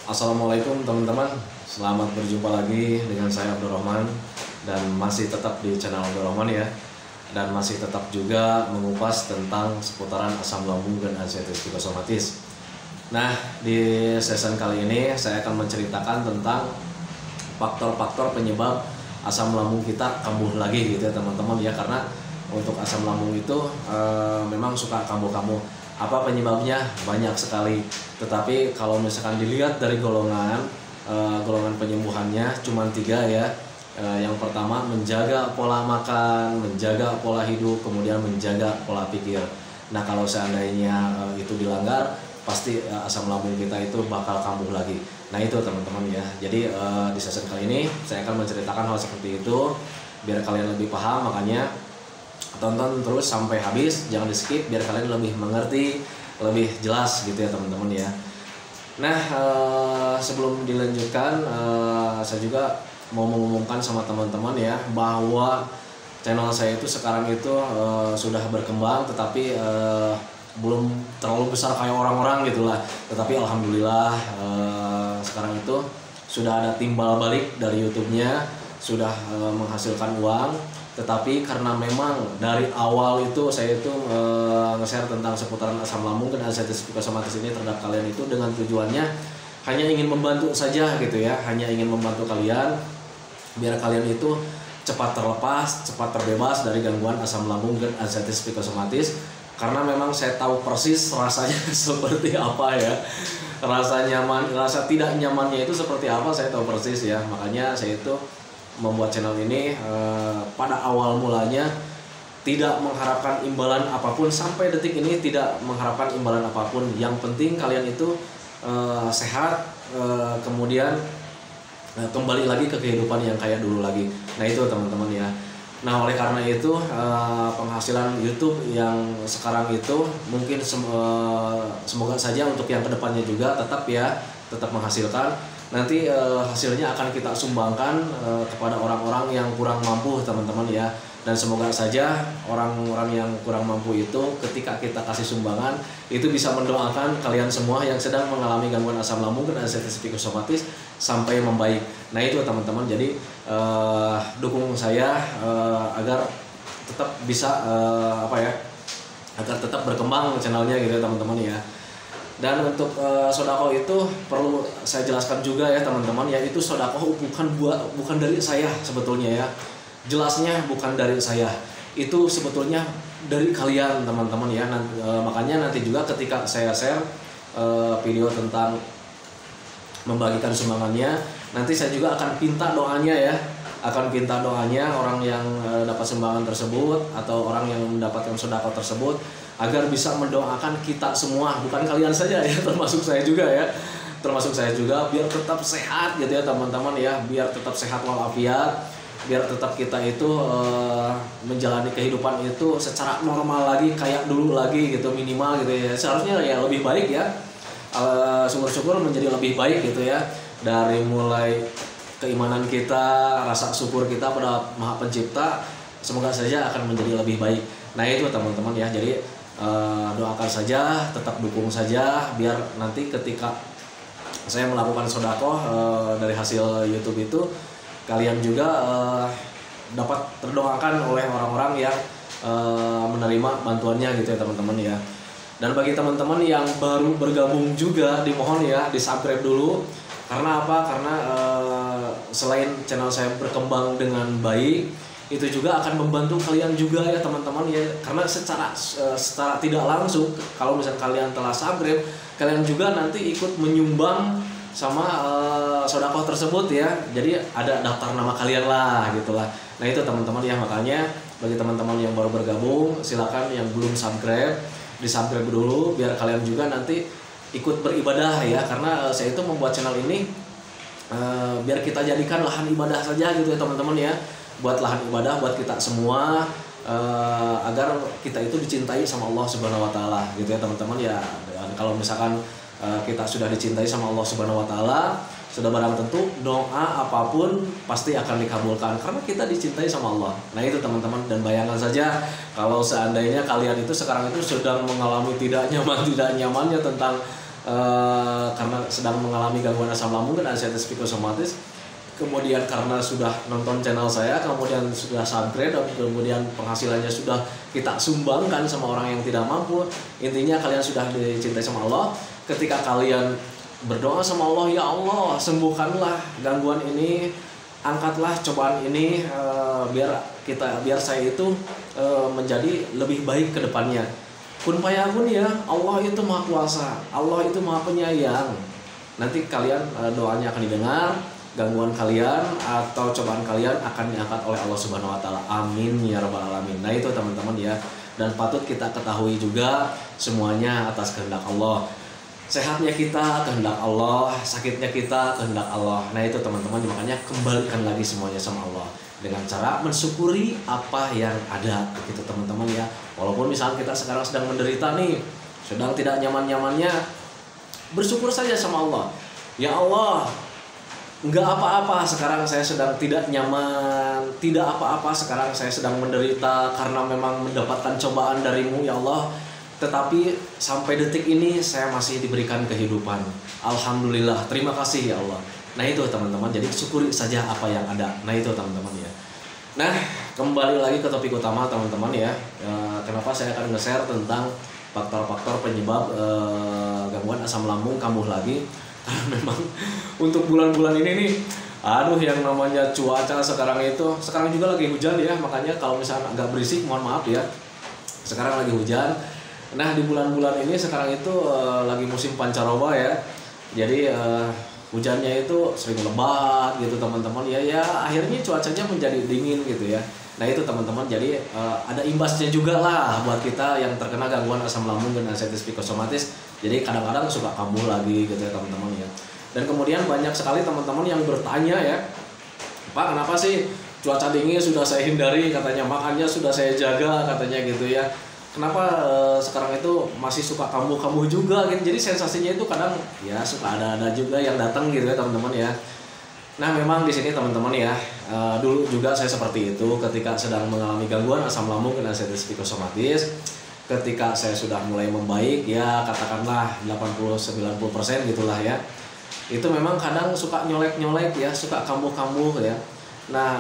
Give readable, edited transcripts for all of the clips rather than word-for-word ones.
Assalamualaikum teman-teman, selamat berjumpa lagi dengan saya Abdurrahman dan masih tetap di channel Abdurrahman ya, dan masih tetap juga mengupas tentang seputaran asam lambung dan anxieties psikosomatis. Nah, di season kali ini saya akan menceritakan tentang faktor-faktor penyebab asam lambung kita kambuh lagi gitu ya teman-teman ya, karena untuk asam lambung itu memang suka kambuh-kambuh. Apa penyebabnya? Banyak sekali. Tetapi kalau misalkan dilihat dari golongan penyembuhannya cuma 3 ya. Yang pertama menjaga pola makan, menjaga pola hidup, kemudian menjaga pola pikir. Nah kalau seandainya itu dilanggar, pasti asam lambung kita itu bakal kambuh lagi. Nah itu teman-teman ya. Jadi di sesi kali ini saya akan menceritakan hal seperti itu biar kalian lebih paham. Makanya tonton terus sampai habis, jangan di skip biar kalian lebih mengerti, lebih jelas gitu ya teman-teman ya. Nah sebelum dilanjutkan saya juga mau mengumumkan sama teman-teman ya bahwa channel saya itu sekarang itu sudah berkembang, tetapi belum terlalu besar kayak orang-orang gitulah. Tetapi alhamdulillah sekarang itu sudah ada timbal balik dari YouTube-nya, sudah menghasilkan uang. Tetapi karena memang dari awal itu saya itu nge-share tentang seputaran asam lambung dan anxieties psikosomatis ini terhadap kalian itu dengan tujuannya hanya ingin membantu saja gitu ya, hanya ingin membantu kalian biar kalian itu cepat terlepas, cepat terbebas dari gangguan asam lambung dan anxieties psikosomatis. Karena memang saya tahu persis rasanya seperti apa ya, rasa nyaman, rasa tidak nyamannya itu seperti apa saya tahu persis ya. Makanya saya itu membuat channel ini pada awal mulanya tidak mengharapkan imbalan apapun, sampai detik ini tidak mengharapkan imbalan apapun. Yang penting kalian itu sehat, kemudian kembali lagi ke kehidupan yang kayak dulu lagi. Nah itu teman-teman ya. Nah oleh karena itu penghasilan YouTube yang sekarang itu mungkin semoga saja untuk yang kedepannya juga tetap menghasilkan. Nanti hasilnya akan kita sumbangkan kepada orang-orang yang kurang mampu teman-teman ya. Dan semoga saja orang-orang yang kurang mampu itu ketika kita kasih sumbangan itu bisa mendoakan kalian semua yang sedang mengalami gangguan asam lambung dan anxieties psikosomatis sampai membaik. Nah itu teman-teman, jadi dukung saya agar tetap bisa agar tetap berkembang channelnya gitu ya teman-teman ya. Dan untuk sodako itu perlu saya jelaskan juga ya teman-teman ya, itu sodako bukan dari saya sebetulnya ya. Jelasnya bukan dari saya, itu sebetulnya dari kalian teman-teman ya. Makanya nanti juga ketika saya share video tentang membagikan sumbangannya, nanti saya juga akan pinta doanya ya, orang yang dapat sumbangan tersebut atau orang yang mendapatkan sodako tersebut agar bisa mendoakan kita semua, bukan kalian saja ya, termasuk saya juga biar tetap sehat gitu ya teman-teman ya, biar tetap sehat walafiat, biar tetap kita itu menjalani kehidupan itu secara normal lagi, kayak dulu lagi gitu, minimal gitu ya. Seharusnya ya lebih baik ya, syukur-syukur menjadi lebih baik gitu ya, dari mulai keimanan kita, rasa syukur kita pada Maha Pencipta, semoga saja akan menjadi lebih baik. Nah itu teman-teman ya, jadi doakan saja, tetap dukung saja, biar nanti ketika saya melakukan sodako dari hasil YouTube itu, kalian juga dapat terdoakan oleh orang-orang yang menerima bantuannya gitu ya teman-teman ya. Dan bagi teman-teman yang baru bergabung juga, dimohon ya di subscribe dulu. Karena apa? Karena selain channel saya berkembang dengan baik, itu juga akan membantu kalian juga ya teman-teman ya. Karena secara tidak langsung, kalau misalnya kalian telah subscribe, kalian juga nanti ikut menyumbang sama sodako tersebut ya. Jadi ada daftar nama kalian lah gitulah. Nah itu teman-teman ya, makanya bagi teman-teman yang baru bergabung, silakan yang belum subscribe, di subscribe dulu biar kalian juga nanti ikut beribadah ya. Karena saya itu membuat channel ini biar kita jadikan lahan ibadah saja gitu ya teman-teman ya, buat lahan ibadah buat kita semua, agar kita itu dicintai sama Allah Subhanahu wa taala gitu ya teman-teman ya. Dan kalau misalkan kita sudah dicintai sama Allah Subhanahu wa taala, sudah barang tentu doa apapun pasti akan dikabulkan karena kita dicintai sama Allah. Nah itu teman-teman, dan bayangkan saja kalau seandainya kalian itu sekarang itu sedang mengalami tidak nyamannya tentang karena sedang mengalami gangguan asam lambung dan anxieties psikosomatis. Kemudian karena sudah nonton channel saya, kemudian sudah subscribe, dan kemudian penghasilannya sudah kita sumbangkan sama orang yang tidak mampu. Intinya kalian sudah dicintai sama Allah. Ketika kalian berdoa sama Allah, ya Allah sembuhkanlah gangguan ini, angkatlah cobaan ini, biar saya itu menjadi lebih baik ke depannya. Kun fayakun ya, Allah itu maha kuasa, Allah itu maha penyayang. Nanti kalian doanya akan didengar, gangguan kalian atau cobaan kalian akan diangkat oleh Allah Subhanahu wa taala. Amin ya rabbal alamin. Nah itu teman-teman ya. Dan patut kita ketahui juga semuanya atas kehendak Allah. Sehatnya kita kehendak Allah, sakitnya kita kehendak Allah. Nah itu teman-teman, makanya kembalikan lagi semuanya sama Allah dengan cara mensyukuri apa yang ada gitu teman-teman ya. Walaupun misalnya kita sekarang sedang menderita nih, sedang tidak nyaman-nyamannya, bersyukur saja sama Allah. Ya Allah, enggak apa-apa sekarang saya sedang tidak nyaman, tidak apa-apa sekarang saya sedang menderita karena memang mendapatkan cobaan darimu ya Allah, tetapi sampai detik ini saya masih diberikan kehidupan. Alhamdulillah, terima kasih ya Allah. Nah itu teman-teman, jadi syukuri saja apa yang ada. Nah itu teman-teman ya. Nah kembali lagi ke topik utama teman-teman ya. Kenapa saya akan nge-share tentang faktor-faktor penyebab gangguan asam lambung kambuh lagi. Karena memang untuk bulan-bulan ini nih, aduh yang namanya cuaca sekarang juga lagi hujan ya, makanya kalau misalnya agak berisik mohon maaf ya. Sekarang lagi hujan. Nah di bulan-bulan ini sekarang itu lagi musim pancaroba ya. Jadi hujannya itu sering lebat gitu teman-teman ya, akhirnya cuacanya menjadi dingin gitu ya. Nah itu teman-teman, jadi ada imbasnya juga lah buat kita yang terkena gangguan asam lambung dan anxieties psikosomatis. Jadi kadang-kadang suka kambuh lagi gitu ya teman-teman ya. Dan kemudian banyak sekali teman-teman yang bertanya ya, Pak kenapa sih cuaca dingin sudah saya hindari katanya, makannya sudah saya jaga katanya gitu ya, kenapa sekarang itu masih suka kambuh-kambuh juga gitu. Jadi sensasinya itu kadang ya suka ada juga yang datang gitu ya teman-teman ya. Nah memang di sini teman-teman ya, dulu juga saya seperti itu ketika sedang mengalami gangguan asam lambung dan anxieties psikosomatis. Ketika saya sudah mulai membaik ya, katakanlah 80-90% gitulah ya, itu memang kadang suka nyolek-nyolek ya, suka kambuh-kambuh ya. Nah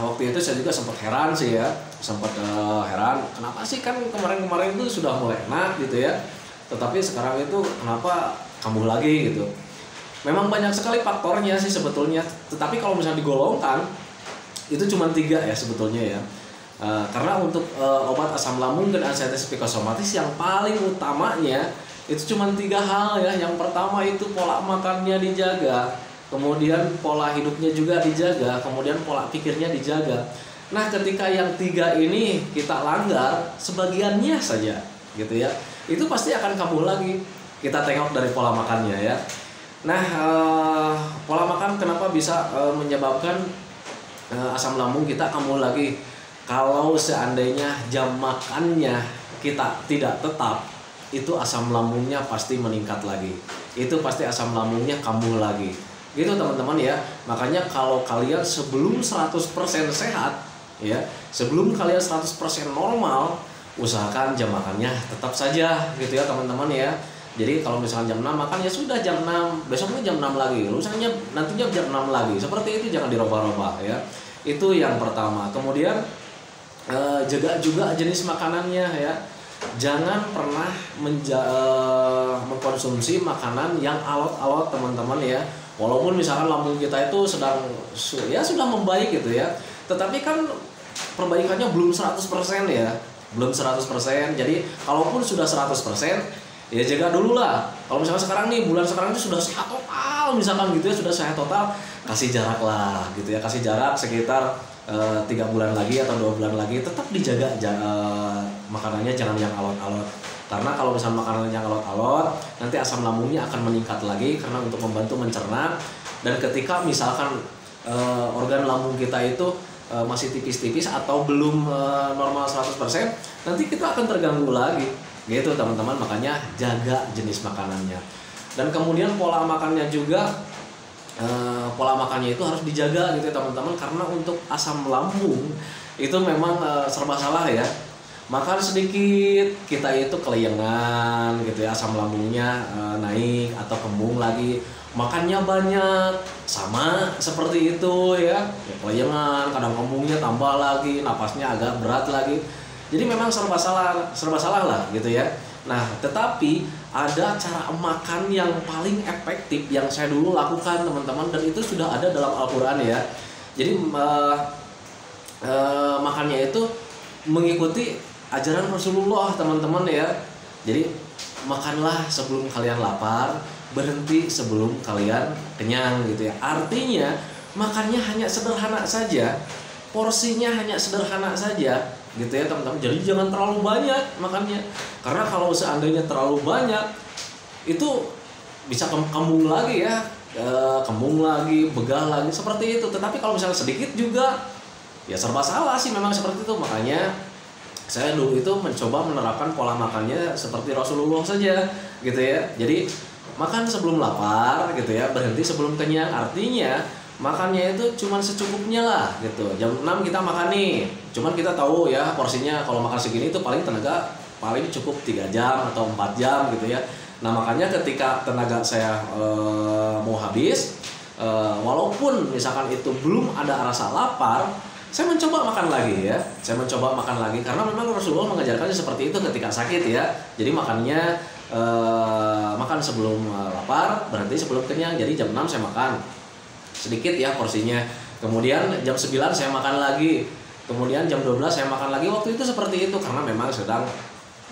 waktu itu saya juga sempat heran sih ya, heran kenapa sih, kan kemarin-kemarin itu sudah mulai enak gitu ya, tetapi sekarang itu kenapa kambuh lagi gitu. Memang banyak sekali faktornya sih sebetulnya, tetapi kalau misalnya digolongkan itu cuma 3 ya sebetulnya ya. Karena untuk obat asam lambung dan anxieties psikosomatis yang paling utamanya itu cuma 3 hal ya. Yang pertama itu pola makannya dijaga, kemudian pola hidupnya juga dijaga, kemudian pola pikirnya dijaga. Nah ketika yang 3 ini kita langgar sebagiannya saja gitu ya, itu pasti akan kambuh lagi. Kita tengok dari pola makannya ya. Nah pola makan kenapa bisa menyebabkan asam lambung kita kambuh lagi? Kalau seandainya jam makannya kita tidak tetap, itu asam lambungnya pasti meningkat lagi. Itu pasti asam lambungnya kambuh lagi. Gitu teman-teman ya. Makanya kalau kalian sebelum 100% sehat ya, sebelum kalian 100% normal, usahakan jam makannya tetap saja gitu ya teman-teman ya. Jadi kalau misalnya jam 6 makan ya sudah jam 6, besoknya jam 6 lagi. Misalnya nantinya jam 6 lagi. Seperti itu, jangan dirubah-rubah ya. Itu yang pertama. Kemudian jaga juga jenis makanannya ya. Jangan pernah mengkonsumsi makanan yang alot-alot teman-teman ya. Walaupun misalkan lambung kita itu sudah membaik gitu ya, tetapi kan perbaikannya belum 100% ya. Belum 100%. Jadi kalaupun sudah 100%, ya jaga dulu lah. Kalau misalkan sekarang nih, bulan sekarang itu sudah sehat total misalkan gitu ya, sudah sehat total, kasih jarak lah gitu ya. Kasih jarak sekitar 3 bulan lagi atau 2 bulan lagi, tetap dijaga makanannya, jangan yang alot-alot. Karena kalau misalnya makanan yang alot-alot, nanti asam lambungnya akan meningkat lagi karena untuk membantu mencerna. Dan ketika misalkan organ lambung kita itu masih tipis-tipis atau belum normal 100%, nanti kita akan terganggu lagi. Gitu teman-teman, makanya jaga jenis makanannya. Dan kemudian pola makannya juga, pola makannya itu harus dijaga gitu ya teman-teman, karena untuk asam lambung itu memang serba salah ya. makan sedikit kita itu kelayangan gitu ya, asam lambungnya naik atau kembung lagi. Makannya banyak sama seperti itu ya, kelayangan, kadang kembungnya tambah lagi, napasnya agak berat lagi. Jadi memang serba salah lah gitu ya. Nah, tetapi ada cara makan yang paling efektif yang saya dulu lakukan teman-teman, dan itu sudah ada dalam Al-Quran ya. Jadi makannya itu mengikuti ajaran Rasulullah teman-teman ya. Jadi makanlah sebelum kalian lapar, berhenti sebelum kalian kenyang gitu ya. Artinya makannya hanya sederhana saja, porsinya hanya sederhana saja gitu ya teman-teman. Jadi jangan terlalu banyak makannya, karena kalau seandainya terlalu banyak itu bisa kembung lagi ya, kembung lagi, begah lagi seperti itu. Tetapi kalau misalnya sedikit juga ya serba salah sih memang seperti itu. Makanya saya dulu itu mencoba menerapkan pola makannya seperti Rasulullah saja gitu ya. Jadi makan sebelum lapar gitu ya, berhenti sebelum kenyang. Artinya makannya itu cuman secukupnya lah gitu. Jam 6 kita makan nih, cuman kita tahu ya porsinya kalau makan segini itu paling tenaga paling cukup 3 jam atau 4 jam gitu ya. Nah makanya ketika tenaga saya mau habis, walaupun misalkan itu belum ada rasa lapar, saya mencoba makan lagi ya. Saya mencoba makan lagi karena memang Rasulullah mengajarkannya seperti itu ketika sakit ya. Jadi makannya makan sebelum lapar, berhenti sebelum kenyang. Jadi jam 6 saya makan sedikit ya porsinya. Kemudian jam 9 saya makan lagi. Kemudian jam 12 saya makan lagi. Waktu itu seperti itu karena memang sedang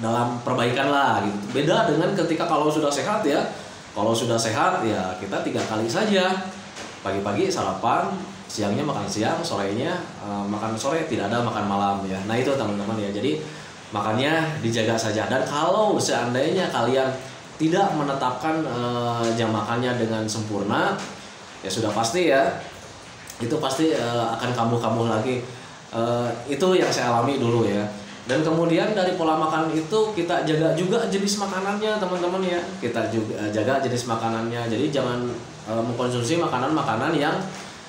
dalam perbaikan lah gitu. Beda dengan ketika kalau sudah sehat ya. Kalau sudah sehat ya kita 3 kali saja. Pagi-pagi sarapan, siangnya makan siang, sorenya makan sore, tidak ada makan malam ya. Nah itu teman-teman ya. Jadi makannya dijaga saja. Dan kalau seandainya kalian tidak menetapkan jam makannya dengan sempurna, ya sudah pasti ya itu pasti akan kambuh-kambuh lagi. Itu yang saya alami dulu ya. Dan kemudian dari pola makan itu kita jaga juga jenis makanannya teman-teman ya. Kita juga jaga jenis makanannya. Jadi jangan mengkonsumsi makanan-makanan yang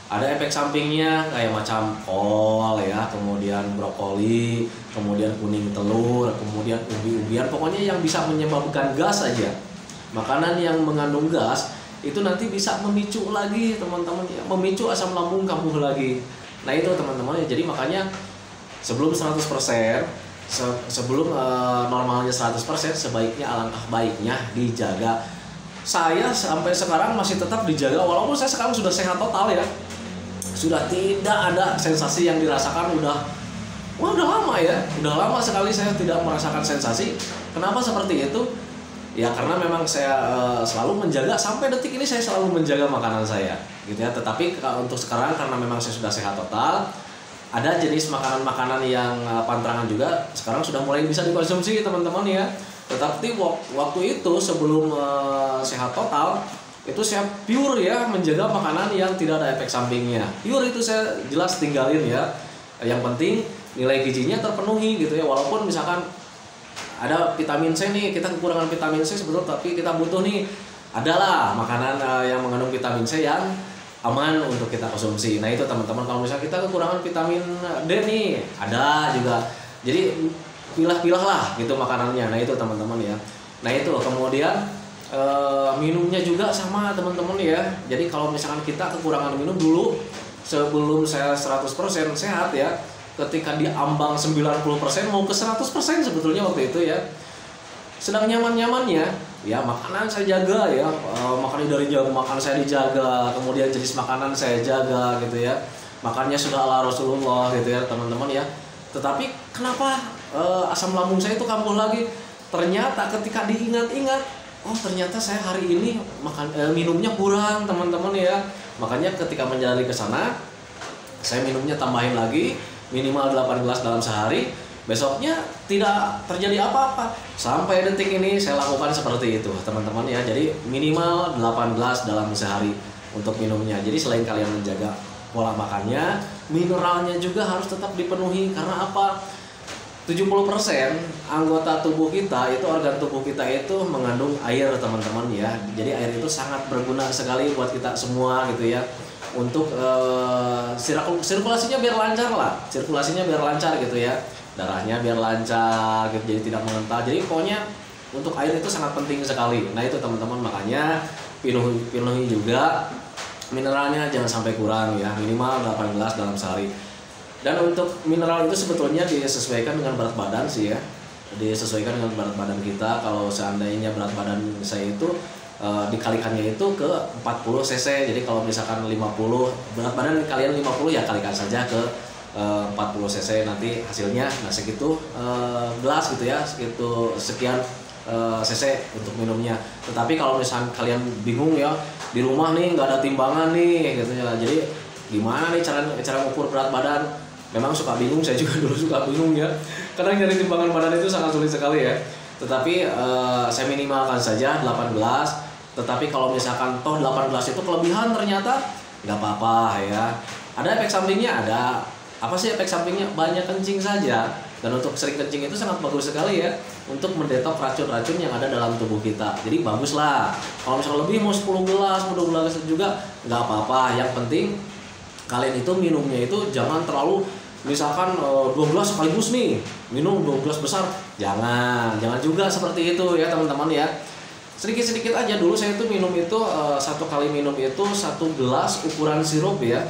ada efek sampingnya kayak macam kol ya, kemudian brokoli, kemudian kuning telur, kemudian umbi-umbian, pokoknya yang bisa menyebabkan gas saja. Makanan yang mengandung gas itu nanti bisa memicu lagi teman-teman ya, memicu asam lambung kambuh lagi. Nah itu teman-teman ya. Jadi makanya sebelum 100%, sebelum normalnya 100%, sebaiknya alangkah baiknya dijaga. Saya sampai sekarang masih tetap dijaga walaupun saya sekarang sudah sehat total ya. Sudah tidak ada sensasi yang dirasakan, udah lama ya. Udah lama sekali saya tidak merasakan sensasi. Kenapa seperti itu? Ya karena memang saya selalu menjaga, sampai detik ini saya selalu menjaga makanan saya gitu ya. Tetapi untuk sekarang karena memang saya sudah sehat total, ada jenis makanan-makanan yang pantrangan juga sekarang sudah mulai bisa dikonsumsi teman-teman ya. Tetapi waktu itu sebelum sehat total itu saya pure ya menjaga makanan yang tidak ada efek sampingnya. Pure itu saya jelas tinggalin ya. Yang penting nilai gizinya terpenuhi gitu ya. Walaupun misalkan ada vitamin C nih, kita kekurangan vitamin C sebetulnya, tapi kita butuh nih adalah makanan yang mengandung vitamin C yang aman untuk kita konsumsi. Nah itu teman-teman, kalau misalnya kita kekurangan vitamin D nih, ada juga. Jadi pilah-pilah lah gitu makanannya. Nah itu teman-teman ya. Nah itu kemudian minumnya juga sama teman-teman ya. Jadi kalau misalkan kita kekurangan minum dulu sebelum saya 100% sehat ya, ketika di ambang 90% mau ke 100% sebetulnya waktu itu ya, sedang nyaman-nyamannya ya makanan saya jaga ya, makanan dari jauh makan saya dijaga, kemudian jenis makanan saya jaga gitu ya, makannya sudah ala Rasulullah gitu ya teman-teman ya. Tetapi kenapa asam lambung saya itu kambuh lagi? Ternyata ketika diingat-ingat, oh ternyata saya hari ini minumnya kurang teman-teman ya. Makanya ketika menjalani ke sana, saya minumnya tambahin lagi minimal 8 gelas dalam sehari. Besoknya tidak terjadi apa-apa. Sampai detik ini saya lakukan seperti itu teman-teman ya. Jadi minimal 8 gelas dalam sehari untuk minumnya. Jadi selain kalian menjaga pola makannya, mineralnya juga harus tetap dipenuhi. Karena apa? 70% anggota tubuh kita itu, organ tubuh kita itu mengandung air teman-teman ya. Jadi air itu sangat berguna sekali buat kita semua gitu ya. Untuk sirkulasinya biar lancar lah, sirkulasinya biar lancar gitu ya. darahnya biar lancar gitu, jadi tidak mengental. Jadi pokoknya untuk air itu sangat penting sekali. Nah itu teman-teman, makanya penuhi juga mineralnya, jangan sampai kurang ya, minimal 8 gelas dalam sehari. Dan untuk mineral itu sebetulnya disesuaikan dengan berat badan sih ya, disesuaikan dengan berat badan kita. Kalau seandainya berat badan saya itu dikalikannya itu ke 40 cc. Jadi kalau misalkan 50 berat badan kalian 50 ya kalikan saja ke 40 cc, nanti hasilnya nah segitu gelas gitu ya, segitu sekian cc untuk minumnya. Tetapi kalau misalkan kalian bingung ya, di rumah nih nggak ada timbangan nih gitu ya, jadi gimana nih cara mengukur berat badan? Memang suka bingung, saya juga dulu suka bingung ya, karena nyari timbangan badan itu sangat sulit sekali ya. Tetapi saya minimalkan saja 8 gelas. Tetapi kalau misalkan toh 8 gelas itu kelebihan ternyata nggak apa-apa ya. Ada efek sampingnya, ada. Apa sih efek sampingnya? Banyak kencing saja. Dan untuk sering kencing itu sangat bagus sekali ya, untuk mendetok racun-racun yang ada dalam tubuh kita. Jadi bagus lah. Kalau misalkan lebih mau 10 gelas, mau 12 gelas juga nggak apa-apa. Yang penting kalian itu minumnya itu jangan terlalu, misalkan 2 gelas sekaligus nih, minum 2 gelas besar. Jangan juga seperti itu ya teman-teman ya. Sedikit-sedikit aja. Dulu saya tuh minum itu satu kali minum itu 1 gelas ukuran sirup ya.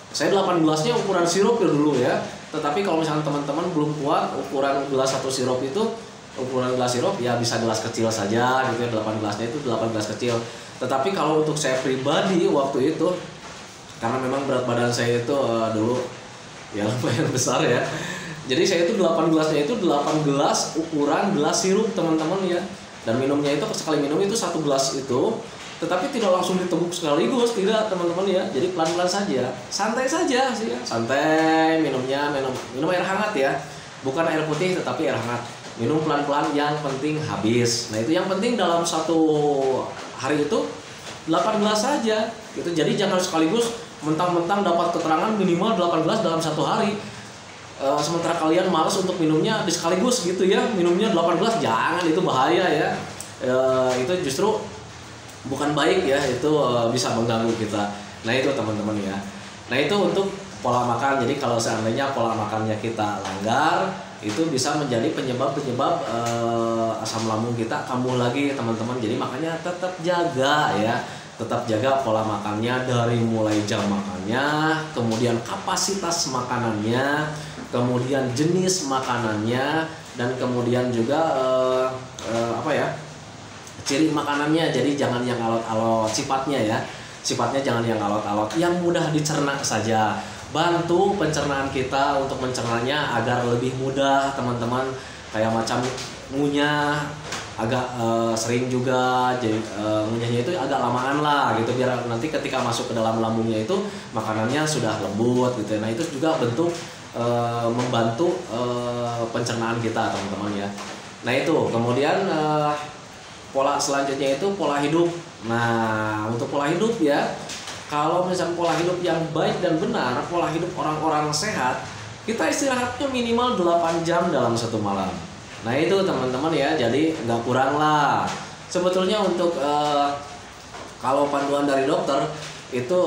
Saya 8 gelasnya ukuran sirup ya dulu ya. Tetapi kalau misalnya teman-teman belum kuat ukuran gelas 1 sirup itu, ukuran gelas sirup ya bisa gelas kecil saja gitu ya. 8 gelasnya itu 8 gelas kecil. Tetapi kalau untuk saya pribadi waktu itu, karena memang berat badan saya itu dulu ya lumayan besar ya. Jadi saya itu 8 gelasnya itu 8 gelas ukuran gelas sirup teman-teman ya. Dan minumnya itu sekali minum itu 1 gelas itu, tetapi tidak langsung diteguk sekaligus, tidak teman-teman ya. Jadi pelan-pelan saja, santai saja sih ya. Santai minumnya, minum air hangat ya, bukan air putih tetapi air hangat. Minum pelan-pelan, yang penting habis. Nah itu yang penting dalam 1 hari itu 8 gelas saja gitu. Jadi jangan sekaligus mentang-mentang dapat keterangan minimal 8 gelas dalam 1 hari. Sementara kalian malas untuk minumnya di sekaligus gitu ya, minumnya 8 gelas, jangan, itu bahaya ya. Itu justru bukan baik ya, itu bisa mengganggu kita. Nah itu teman-teman ya. Nah itu untuk pola makan. Jadi kalau seandainya pola makannya kita langgar, itu bisa menjadi penyebab asam lambung kita kambuh lagi teman-teman. Jadi makanya tetap jaga ya, tetap jaga pola makannya, dari mulai jam makannya, kemudian kapasitas makanannya, kemudian jenis makanannya, dan kemudian juga ciri makanannya. Jadi jangan yang alot-alot sifatnya ya, sifatnya jangan yang alot-alot, yang mudah dicerna saja. Bantu pencernaan kita untuk mencernanya agar lebih mudah teman-teman. Kayak macam ngunyah agak sering juga, jadi ngunyahnya itu agak lamaan lah gitu, biar nanti ketika masuk ke dalam lambungnya itu makanannya sudah lembut gitu. Nah itu juga bentuk membantu pencernaan kita teman-teman ya. Nah itu kemudian pola selanjutnya itu pola hidup. Nah untuk pola hidup ya, kalau misalnya pola hidup yang baik dan benar, pola hidup orang-orang sehat, kita istirahatnya minimal 8 jam dalam 1 malam. Nah itu teman-teman ya, jadi nggak kurang lah. Sebetulnya untuk kalau panduan dari dokter itu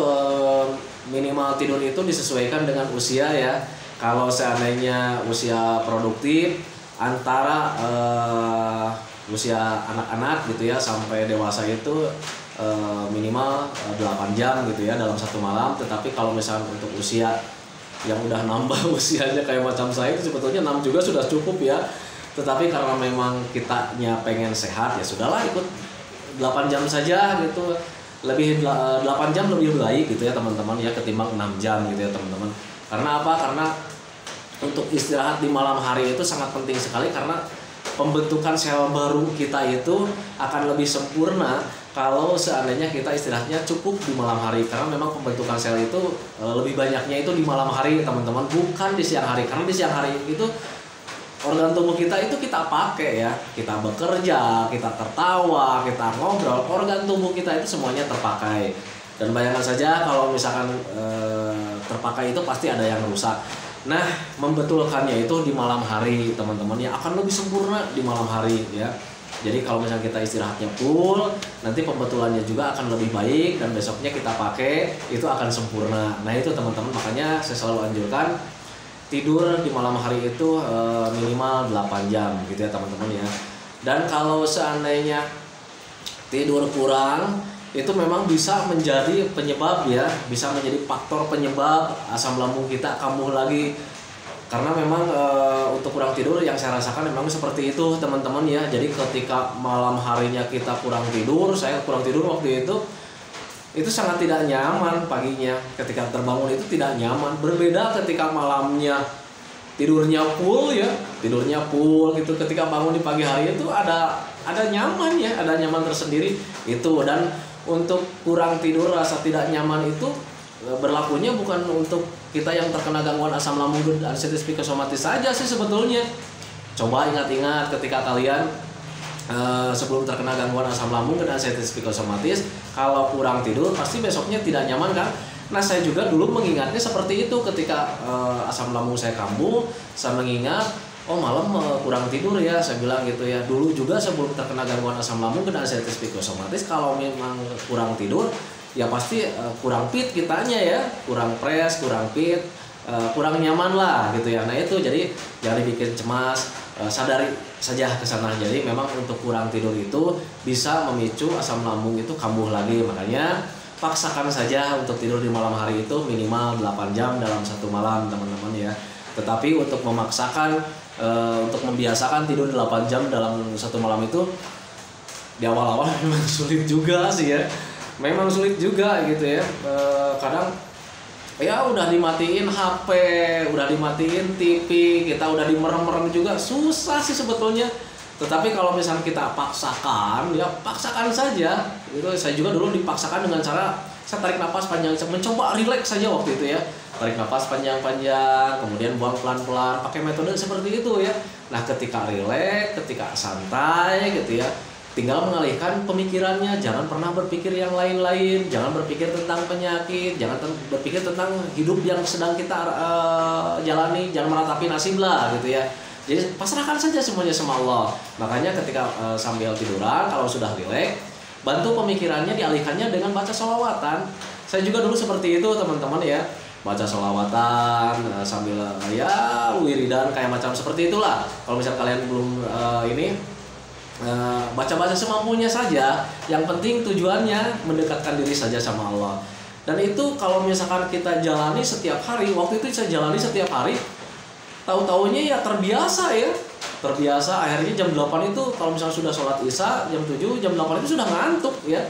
minimal tidur itu disesuaikan dengan usia ya. Kalau seandainya usia produktif, antara usia anak-anak gitu ya sampai dewasa itu minimal 8 jam gitu ya dalam 1 malam. Tetapi kalau misalnya untuk usia yang udah nambah usianya kayak macam saya itu sebetulnya 6 juga sudah cukup ya. Tetapi karena memang kitanya pengen sehat ya sudahlah, ikut 8 jam saja gitu. Lebih 8 jam lebih baik gitu ya teman-teman ya, ketimbang 6 jam gitu ya teman-teman. Karena apa? Karena untuk istirahat di malam hari itu sangat penting sekali, karena pembentukan sel baru kita itu akan lebih sempurna kalau seandainya kita istirahatnya cukup di malam hari. Karena memang pembentukan sel itu lebih banyaknya itu di malam hari teman-teman, bukan di siang hari. Karena di siang hari itu organ tubuh kita itu kita pakai ya, kita bekerja, kita tertawa, kita ngobrol, organ tubuh kita itu semuanya terpakai. Dan bayangkan saja kalau misalkan terpakai itu pasti ada yang rusak. Nah, membetulkannya itu di malam hari teman-teman ya, akan lebih sempurna di malam hari ya. Jadi kalau misalnya kita istirahatnya full, nanti pembetulannya juga akan lebih baik, dan besoknya kita pakai itu akan sempurna. Nah itu teman-teman, makanya saya selalu anjurkan tidur di malam hari itu minimal 8 jam gitu ya teman-teman ya. Dan kalau seandainya tidur kurang itu memang bisa menjadi penyebab ya, bisa menjadi faktor penyebab asam lambung kita kambuh lagi. Karena memang untuk kurang tidur yang saya rasakan memang seperti itu teman-teman ya. Jadi ketika malam harinya kita kurang tidur, saya kurang tidur waktu itu sangat tidak nyaman paginya. Ketika terbangun itu tidak nyaman. Berbeda ketika malamnya tidurnya full ya, tidurnya full gitu. Ketika bangun di pagi hari itu ada nyaman ya, ada nyaman tersendiri itu. Dan untuk kurang tidur, rasa tidak nyaman itu berlakunya bukan untuk kita yang terkena gangguan asam lambung dan artritis psikosomatis saja sih sebetulnya. Coba ingat-ingat ketika kalian sebelum terkena gangguan asam lambung dan artritis psikosomatis, kalau kurang tidur pasti besoknya tidak nyaman kan. Nah saya juga dulu mengingatnya seperti itu ketika asam lambung saya kambuh. Saya mengingat, oh malam kurang tidur ya, saya bilang gitu ya. Dulu juga sebelum terkena gangguan asam lambung dan artritis psikosomatis, kalau memang kurang tidur ya pasti kurang fit kitanya ya, kurang fresh, kurang fit, kurang nyaman lah gitu ya. Nah itu jadi jangan dibikin cemas, sadari saja ke sana. Jadi memang untuk kurang tidur itu bisa memicu asam lambung itu kambuh lagi. Makanya paksakan saja untuk tidur di malam hari itu minimal 8 jam dalam satu malam teman-teman ya. Tetapi untuk memaksakan, untuk membiasakan tidur 8 jam dalam satu malam itu di awal-awal memang sulit juga sih ya. Memang sulit juga gitu ya. Kadang ya udah dimatiin HP, udah dimatiin TV, kita udah dimerem-merem juga, susah sih sebetulnya. Tetapi kalau misalnya kita paksakan, ya paksakan saja. Itu saya juga dulu dipaksakan dengan cara saya tarik nafas panjang, mencoba rileks saja waktu itu ya. Tarik nafas panjang-panjang, kemudian buang pelan-pelan, pakai metode seperti itu ya. Nah, ketika rileks, ketika santai gitu ya, tinggal mengalihkan pemikirannya, jangan pernah berpikir yang lain-lain, jangan berpikir tentang penyakit, jangan berpikir tentang hidup yang sedang kita jalani, jangan meratapi nasib lah gitu ya. Jadi pasrahkan saja semuanya sama Allah. Makanya ketika sambil tiduran, kalau sudah rileks, bantu pemikirannya dialihkannya dengan baca sholawatan. Saya juga dulu seperti itu teman-teman ya, baca sholawatan sambil ya wiridan kayak macam seperti itulah. Kalau misalnya kalian belum baca-baca semampunya saja. Yang penting tujuannya mendekatkan diri saja sama Allah. Dan itu kalau misalkan kita jalani setiap hari, waktu itu saya jalani setiap hari, tahu-taunya ya terbiasa ya. Terbiasa akhirnya jam 8 itu kalau misalnya sudah sholat isya, jam 7, jam 8 itu sudah ngantuk ya.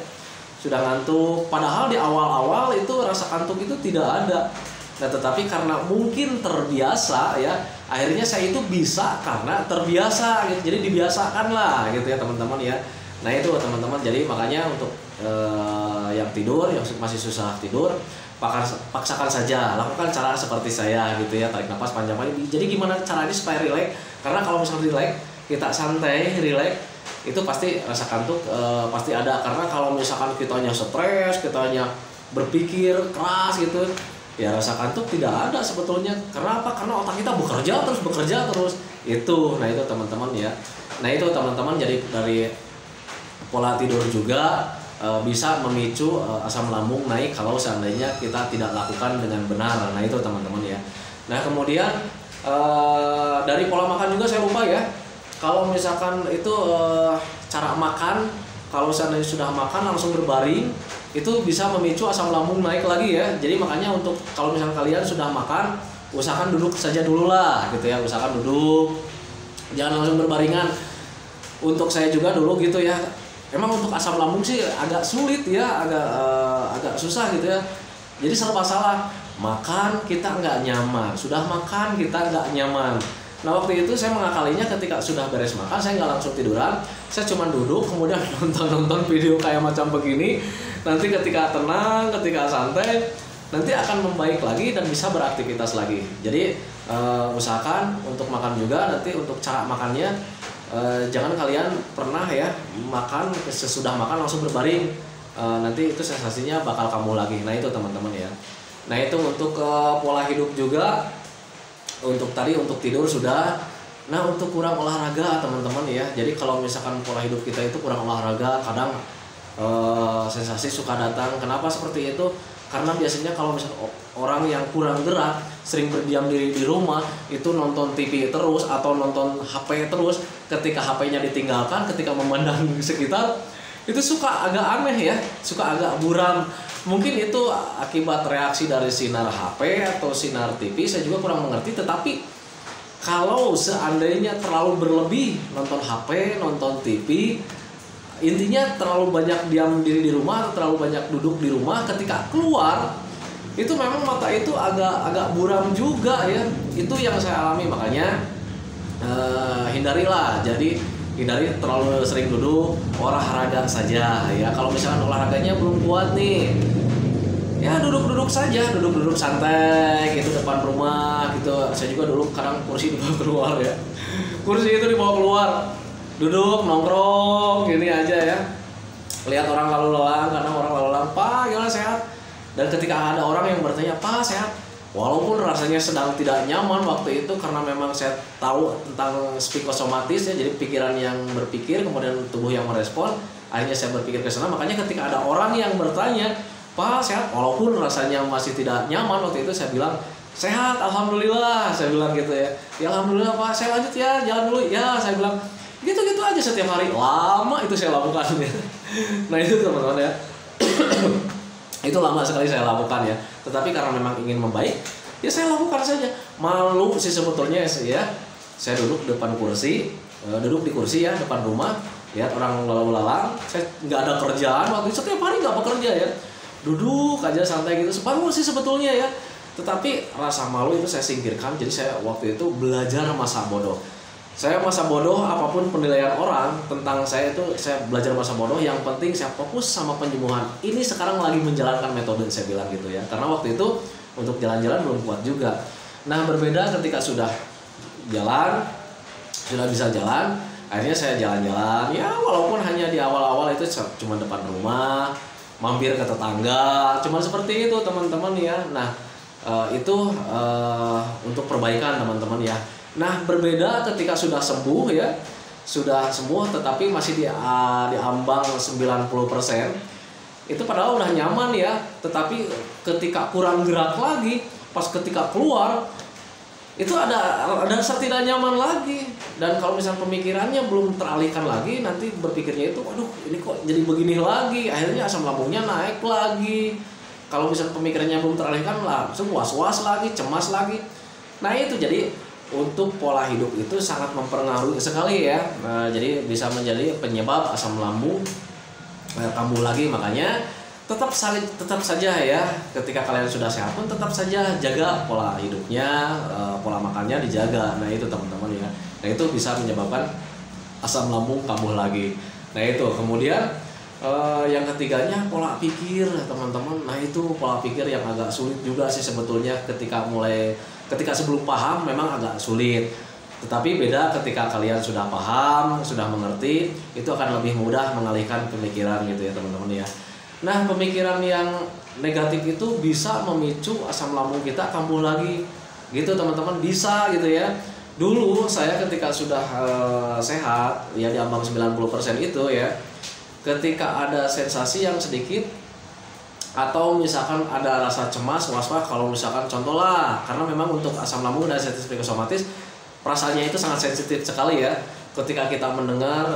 Sudah ngantuk, padahal di awal-awal itu rasa kantuk itu tidak ada. Nah tetapi karena mungkin terbiasa ya, akhirnya saya itu bisa karena terbiasa gitu. Jadi dibiasakan lah gitu ya teman-teman ya. Nah itu teman-teman, jadi makanya untuk yang tidur, yang masih susah tidur, paksakan saja, lakukan cara seperti saya gitu ya, tarik nafas panjang-panjang. Jadi gimana caranya supaya rileks? Karena kalau misalnya rileks, kita santai, rileks, itu pasti rasa kantuk pasti ada. Karena kalau misalkan kitanya stres, kitanya berpikir keras gitu, ya rasa kantuk tidak ada sebetulnya. Karena apa? Karena otak kita bekerja terus itu. Nah itu teman-teman ya. Nah itu teman-teman, jadi dari pola tidur juga bisa memicu asam lambung naik kalau seandainya kita tidak lakukan dengan benar. Nah itu teman-teman ya. Nah kemudian dari pola makan juga saya lupa ya. Kalau misalkan itu cara makan, kalau seandainya sudah makan langsung berbaring, itu bisa memicu asam lambung naik lagi ya. Jadi makanya untuk kalau misalkan kalian sudah makan, usahakan duduk saja dulu lah gitu ya. Usahakan duduk, jangan langsung berbaringan. Untuk saya juga dulu gitu ya. Emang untuk asam lambung sih agak sulit ya, agak susah gitu ya. Jadi serba salah. Makan kita nggak nyaman, sudah makan kita nggak nyaman. Nah waktu itu saya mengakalinya ketika sudah beres makan, saya nggak langsung tiduran, saya cuma duduk kemudian nonton video kayak macam begini. Nanti ketika tenang, ketika santai, nanti akan membaik lagi dan bisa beraktivitas lagi. Jadi usahakan untuk makan juga, nanti untuk cara makannya jangan kalian pernah ya makan sesudah makan langsung berbaring, nanti itu sensasinya bakal kambuh lagi. Nah itu teman-teman ya. Nah itu untuk pola hidup juga. Untuk tadi untuk tidur sudah. Nah untuk kurang olahraga teman-teman ya. Jadi kalau misalkan pola hidup kita itu kurang olahraga, kadang sensasi suka datang. Kenapa seperti itu? Karena biasanya kalau misalnya orang yang kurang gerak, sering berdiam diri di rumah, itu nonton TV terus atau nonton HP terus, ketika HP-nya ditinggalkan, ketika memandang di sekitar, itu suka agak aneh ya, suka agak buram. Mungkin itu akibat reaksi dari sinar HP atau sinar TV, saya juga kurang mengerti. Tetapi kalau seandainya terlalu berlebih nonton HP, nonton TV, intinya terlalu banyak diam diri di rumah atau terlalu banyak duduk di rumah, ketika keluar itu memang mata itu agak buram juga ya. Itu yang saya alami, makanya hindarilah. Jadi hindari terlalu sering duduk, olahraga saja ya. Kalau misalkan olahraganya belum kuat nih, ya duduk-duduk saja, duduk-duduk santai gitu depan rumah gitu. Saya juga dulu kadang kursi dibawa keluar ya, kursi itu dibawa keluar, duduk nongkrong gini aja ya, lihat orang lalu lalang. Karena orang lalu lalang, "Pak, gimana, sehat?" Dan ketika ada orang yang bertanya, "Pak, sehat?" Walaupun rasanya sedang tidak nyaman waktu itu, karena memang saya tahu tentang psikosomatis ya, jadi pikiran yang berpikir kemudian tubuh yang merespon, akhirnya saya berpikir ke sana. Makanya ketika ada orang yang bertanya, "Pak, sehat?" Walaupun rasanya masih tidak nyaman waktu itu, saya bilang, "Sehat, alhamdulillah." Saya bilang gitu ya. "Ya alhamdulillah Pak, saya lanjut ya, jalan dulu." Ya, saya bilang gitu-gitu aja setiap hari. Lama itu saya lakukan ya. Nah itu teman-teman ya. Itu lama sekali saya lakukan ya. Tetapi karena memang ingin membaik, ya saya lakukan saja. Malu sih sebetulnya ya. Saya duduk depan kursi, duduk di kursi ya depan rumah, lihat orang lalu lalang. Saya nggak ada kerjaan waktu itu, setiap hari nggak bekerja ya. Duduk aja santai gitu. Separuh sih sebetulnya ya. Tetapi rasa malu itu saya singkirkan. Jadi saya waktu itu belajar masa bodoh. Saya masa bodoh, apapun penilaian orang tentang saya itu, saya belajar masa bodoh. Yang penting saya fokus sama penyembuhan. Ini sekarang lagi menjalankan metode, saya bilang gitu ya. Karena waktu itu untuk jalan-jalan belum kuat juga. Nah berbeda ketika sudah jalan, sudah bisa jalan, akhirnya saya jalan-jalan. Ya walaupun hanya di awal-awal itu cuma depan rumah, mampir ke tetangga, cuma seperti itu teman-teman ya. Nah itu untuk perbaikan teman-teman ya. Nah berbeda ketika sudah sembuh ya, sudah sembuh tetapi masih di ambang 90%. Itu padahal udah nyaman ya, tetapi ketika kurang gerak lagi, pas ketika keluar itu ada tidak nyaman lagi. Dan kalau misalnya pemikirannya belum teralihkan lagi, nanti berpikirnya itu, "Waduh, ini kok jadi begini lagi." Akhirnya asam lambungnya naik lagi. Kalau misalnya pemikirannya belum teralihkan, langsung was-was lagi, cemas lagi. Nah itu jadi untuk pola hidup itu sangat mempengaruhi sekali ya. Nah, jadi bisa menjadi penyebab asam lambung kambuh lagi. Makanya tetap saja ya, ketika kalian sudah sehat pun tetap saja jaga pola hidupnya, pola makannya dijaga. Nah itu teman-teman ya. Nah itu bisa menyebabkan asam lambung kambuh lagi. Nah itu kemudian yang ketiganya pola pikir teman-teman. Nah itu pola pikir yang agak sulit juga sih sebetulnya. Ketika sebelum paham memang agak sulit, tetapi beda ketika kalian sudah paham, sudah mengerti, itu akan lebih mudah mengalihkan pemikiran gitu ya teman-teman ya. Nah pemikiran yang negatif itu bisa memicu asam lambung kita kambuh lagi gitu teman-teman, bisa gitu ya. Dulu saya ketika sudah sehat ya di ambang 90% itu ya, ketika ada sensasi yang sedikit atau misalkan ada rasa cemas, was-was, kalau misalkan contoh lah, karena memang untuk asam lambung dan sensitif psikosomatis perasaannya itu sangat sensitif sekali ya. Ketika kita mendengar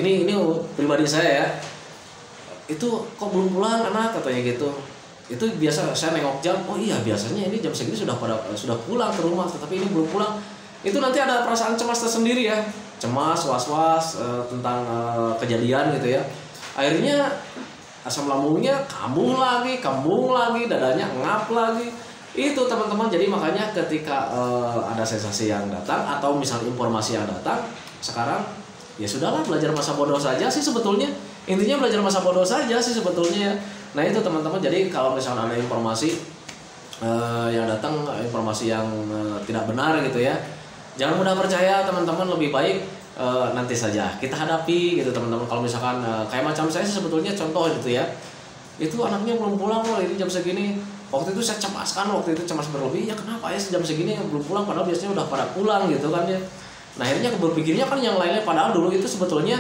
ini pribadi saya ya, itu kok belum pulang anak katanya gitu, itu biasa saya nengok jam, oh iya biasanya ini jam segini sudah pulang ke rumah, tetapi ini belum pulang. Itu nanti ada perasaan cemas tersendiri ya, cemas, was-was tentang kejadian gitu ya. Akhirnya asam lambungnya kambung lagi, dadanya ngap lagi. Itu teman-teman. Jadi makanya ketika ada sensasi yang datang atau misalnya informasi yang datang, sekarang ya sudahlah, belajar masa bodoh saja sih sebetulnya. Intinya belajar masa bodoh saja sih sebetulnya. Nah itu teman-teman. Jadi kalau misalnya ada informasi yang datang, informasi yang tidak benar gitu ya, jangan mudah percaya teman-teman. Lebih baik nanti saja kita hadapi gitu teman-teman. Kalau misalkan kayak macam saya sih sebetulnya, contoh gitu ya, itu anaknya belum pulang loh, ini jam segini. Waktu itu saya cemas kan, waktu itu cemas berlebih, ya kenapa ya jam segini belum pulang, padahal biasanya udah pada pulang gitu kan ya. Nah akhirnya berpikirnya kan yang lainnya, padahal dulu itu sebetulnya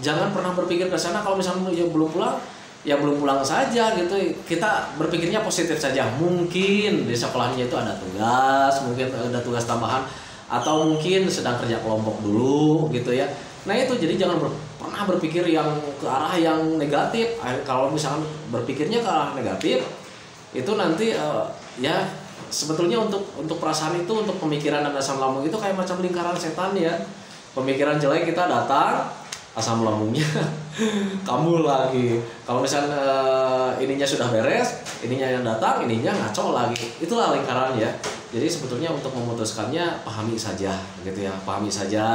jangan pernah berpikir ke sana. Kalau misalnya ya belum pulang, ya belum pulang saja gitu. Kita berpikirnya positif saja. Mungkin di sekolahnya itu ada tugas, mungkin ada tugas tambahan, atau mungkin sedang kerja kelompok dulu gitu ya. Nah itu, jadi jangan pernah berpikir yang ke arah yang negatif. Kalau misalkan berpikirnya ke arah negatif, itu nanti ya sebetulnya untuk perasaan itu, untuk pemikiran dan asam lambung itu kayak macam lingkaran setan ya. Pemikiran jelek kita datang, asam lambungnya kambuh lagi. Kalau misalnya ininya sudah beres, ininya yang datang, ininya ngaco lagi. Itulah lingkaran ya. Jadi sebetulnya untuk memutuskannya pahami saja gitu ya, pahami saja.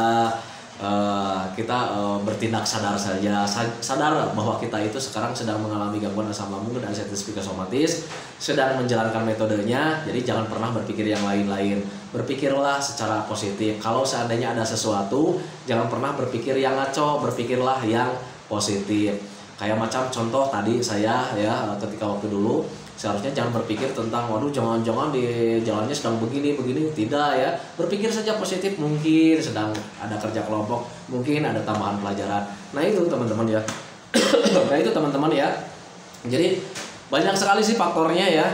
Kita bertindak sadar saja, sadar bahwa kita itu sekarang sedang mengalami gangguan asam lambung dan anxiety psikosomatis, sedang menjalankan metodenya. Jadi jangan pernah berpikir yang lain-lain, berpikirlah secara positif. Kalau seandainya ada sesuatu, jangan pernah berpikir yang ngaco, berpikirlah yang positif. Kayak macam contoh tadi saya ya, ketika waktu dulu, seharusnya jangan berpikir tentang waduh jangan-jangan di jalannya sedang begini, tidak ya. Berpikir saja positif, mungkin sedang ada kerja kelompok, mungkin ada tambahan pelajaran. Nah itu teman-teman ya. Nah itu teman-teman ya. Jadi banyak sekali sih faktornya ya.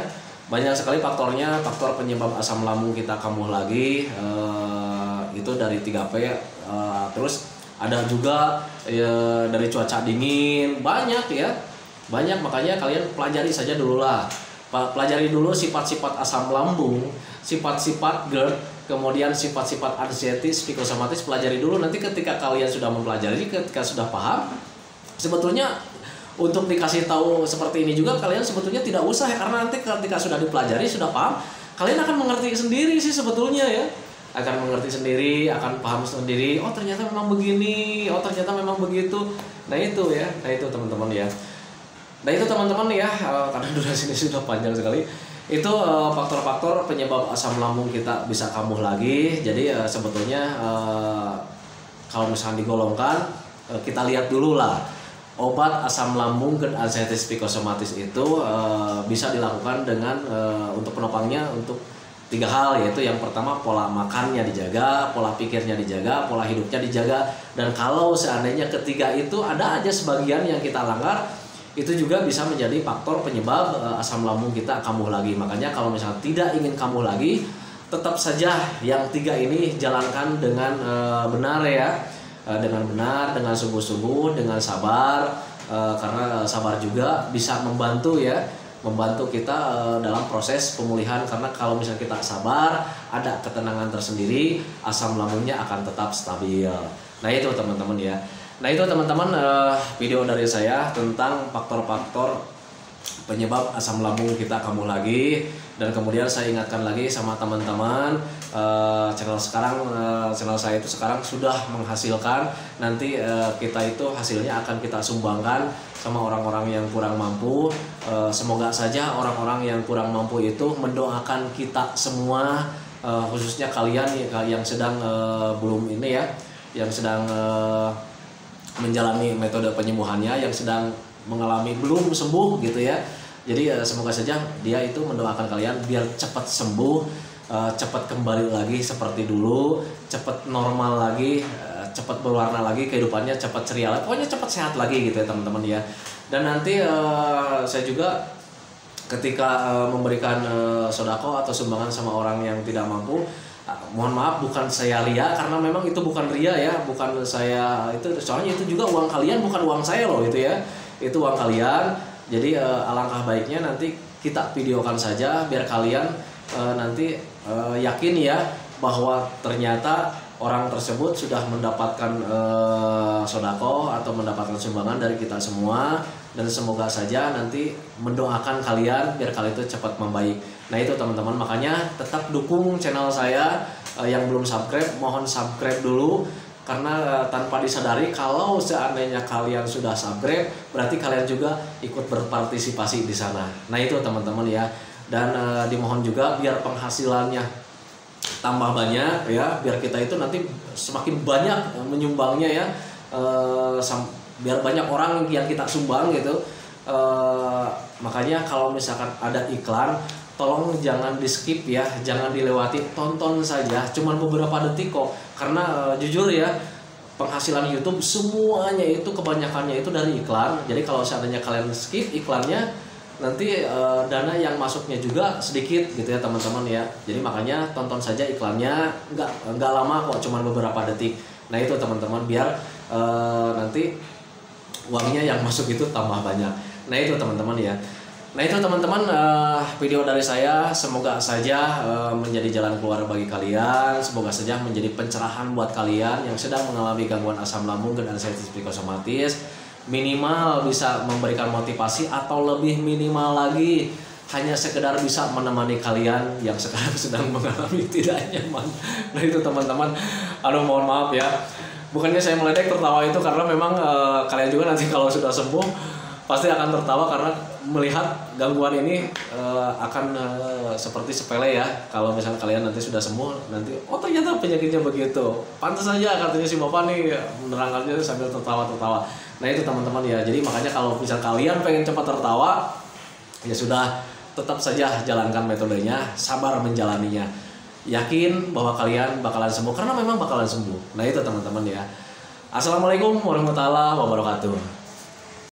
Banyak sekali faktornya, faktor penyebab asam lambung kita kambuh lagi. Itu dari 3P. Terus ada juga ya, dari cuaca dingin, banyak ya. Banyak, makanya kalian pelajari saja dulu lah. Pelajari dulu sifat-sifat asam lambung, sifat-sifat GERD, kemudian sifat-sifat anxiety psikosomatis. Pelajari dulu, nanti ketika kalian sudah mempelajari, ketika sudah paham, sebetulnya untuk dikasih tahu seperti ini juga kalian sebetulnya tidak usah ya, karena nanti ketika sudah dipelajari, sudah paham, kalian akan mengerti sendiri sih sebetulnya ya. Akan mengerti sendiri, akan paham sendiri. Oh ternyata memang begini, oh ternyata memang begitu. Nah itu ya, nah itu teman-teman ya. Nah itu teman-teman ya, karena durasi ini sudah panjang sekali. Itu faktor-faktor penyebab asam lambung kita bisa kambuh lagi. Jadi sebetulnya kalau misalnya digolongkan, kita lihat dulu lah. Obat asam lambung dan anxiety psikosomatis itu bisa dilakukan dengan untuk penopangnya untuk 3 hal, yaitu yang pertama pola makannya dijaga, pola pikirnya dijaga, pola hidupnya dijaga. Dan kalau seandainya ketiga itu ada aja sebagian yang kita langgar, itu juga bisa menjadi faktor penyebab asam lambung kita kambuh lagi. Makanya kalau misalnya tidak ingin kambuh lagi, tetap saja yang 3 ini jalankan dengan benar ya, dengan benar, dengan sungguh-sungguh, dengan sabar, karena sabar juga bisa membantu ya, membantu kita dalam proses pemulihan. Karena kalau misalnya kita sabar, ada ketenangan tersendiri, asam lambungnya akan tetap stabil. Nah itu teman-teman ya. Nah itu teman-teman video dari saya tentang faktor-faktor penyebab asam lambung kita kambuh lagi. Dan kemudian saya ingatkan lagi sama teman-teman, channel saya itu sekarang sudah menghasilkan. Nanti kita itu hasilnya akan kita sumbangkan sama orang-orang yang kurang mampu. Semoga saja orang-orang yang kurang mampu itu mendoakan kita semua, khususnya kalian yang sedang belum ini ya, yang sedang menjalani metode penyembuhannya, yang sedang mengalami belum sembuh gitu ya. Jadi semoga saja dia itu mendoakan kalian biar cepat sembuh, cepat kembali lagi seperti dulu, cepat normal lagi, cepat berwarna lagi kehidupannya, cepat ceria lagi, pokoknya cepat sehat lagi gitu ya teman-teman ya. Dan nanti saya juga ketika memberikan sodako atau sumbangan sama orang yang tidak mampu, mohon maaf bukan saya ria, karena memang itu bukan ria ya, bukan saya itu, soalnya itu juga uang kalian, bukan uang saya loh itu ya, itu uang kalian. Jadi alangkah baiknya nanti kita videokan saja biar kalian nanti yakin ya bahwa ternyata orang tersebut sudah mendapatkan sodako atau mendapatkan sumbangan dari kita semua. Dan semoga saja nanti mendoakan kalian biar kalian itu cepat membaik. Nah itu teman-teman, makanya tetap dukung channel saya. Yang belum subscribe mohon subscribe dulu, karena tanpa disadari kalau seandainya kalian sudah subscribe berarti kalian juga ikut berpartisipasi di sana. Nah itu teman-teman ya. Dan dimohon juga biar penghasilannya tambah banyak ya, biar kita itu nanti semakin banyak menyumbangnya ya, biar banyak orang yang kita sumbang gitu. Makanya kalau misalkan ada iklan, tolong jangan di skip ya, jangan dilewati, tonton saja, cuman beberapa detik kok. Karena jujur ya, penghasilan YouTube semuanya itu kebanyakannya itu dari iklan. Jadi kalau seandainya kalian skip iklannya, nanti dana yang masuknya juga sedikit gitu ya teman-teman ya. Jadi makanya tonton saja iklannya, nggak lama kok, cuman beberapa detik. Nah itu teman-teman, biar nanti uangnya yang masuk itu tambah banyak. Nah itu teman-teman ya. Nah itu teman-teman, video dari saya, semoga saja menjadi jalan keluar bagi kalian. Semoga saja menjadi pencerahan buat kalian yang sedang mengalami gangguan asam lambung dan anxiety psikosomatis. Minimal bisa memberikan motivasi, atau lebih minimal lagi hanya sekedar bisa menemani kalian yang sekarang sedang mengalami tidak nyaman. Nah itu teman-teman, aduh mohon maaf ya, bukannya saya meledek tertawa itu karena memang kalian juga nanti kalau sudah sembuh pasti akan tertawa karena melihat gangguan ini akan seperti sepele ya. Kalau misalnya kalian nanti sudah sembuh, nanti oh ternyata penyakitnya begitu. Pantas saja katanya si Bapak nih menerangkannya sambil tertawa-tertawa. Nah itu teman-teman ya. Jadi makanya kalau misal kalian pengen cepat tertawa, ya sudah, tetap saja jalankan metodenya, sabar menjalaninya. Yakin bahwa kalian bakalan sembuh karena memang bakalan sembuh. Nah itu teman-teman ya. Assalamualaikum warahmatullahi wabarakatuh.